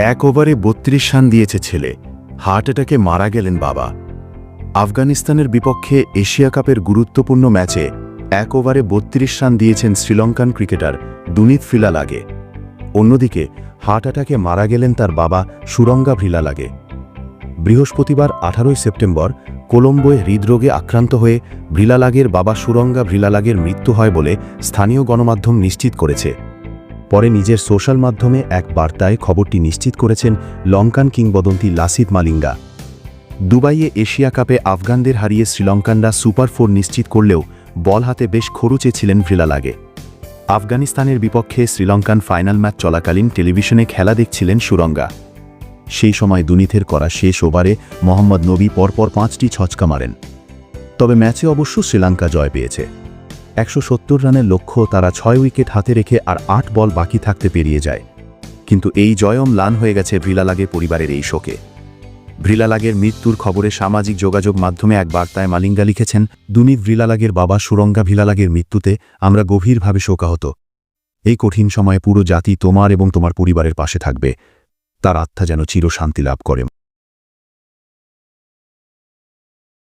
এক ওভারে ৩২ রান দিয়েছে ছেলে, হার্ট অ্যাটাকে মারা গেলেন বাবা। আফগানিস্তানের বিপক্ষে এশিয়া কাপের গুরুত্বপূর্ণ ম্যাচে এক ওভারে ৩২ রান দিয়েছেন শ্রীলঙ্কান ক্রিকেটার দুনিত ভ্রিলালাগে। অন্যদিকে হার্ট অ্যাটাকে মারা গেলেন তার বাবা সুরঙ্গা ভ্রিলালাগে। বৃহস্পতিবার ১৮ সেপ্টেম্বর কোলম্বোয় হৃদরোগে আক্রান্ত হয়ে ভ্রিলালাগের বাবা সুরঙ্গা ভ্রিলালাগের মৃত্যু হয় বলে স্থানীয় গণমাধ্যম নিশ্চিত করেছে। পরে নিজের সোশ্যাল মাধ্যমে এক বার্তায় খবরটি নিশ্চিত করেছেন লঙ্কান কিংবদন্তি লাসিথ মালিঙ্গা। দুবাইয়ে এশিয়া কাপে আফগানদের হারিয়ে শ্রীলঙ্কানরা সুপার 4 নিশ্চিত করলেও বল হাতে বেশ খরুচে ছিলেন ভ্রিলালাগে। আফগানিস্তানের বিপক্ষে শ্রীলঙ্কান ফাইনাল ম্যাচ চলাকালীন টেলিভিশনে খেলা দেখছিলেন সুরঙ্গা। সেই সময় দুনিথের করা শেষ ওভারে মোহাম্মদ নবী পরপর 5টি ছক্কা মারেন। তবে ম্যাচে অবশ্য শ্রীলঙ্কা জয় পেয়েছে। ১৭০ রানের লক্ষ্য তারা 6 উইকেট হাতে রেখে আর 8 বল বাকি থাকতে পেরিয়ে যায়। কিন্তু এই জয় ম্লান হয়ে গেছে ভ্রিলালাগে পরিবারের এই শোকে। ভ্রিলালাগের মৃত্যুর খবরে সামাজিক যোগাযোগ মাধ্যমে এক বার্তায় মালিঙ্গা লিখেছেন, দুনিত ভ্রিলালাগের বাবা সুরঙ্গা ভ্রিলালাগের মৃত্যুতে আমরা গভীরভাবে শোকাহত। এই কঠিন সময়ে পুরো জাতি তোমার এবং তোমার পরিবারের পাশে থাকবে। তার আত্মা যেন চিরশান্তি লাভ করে।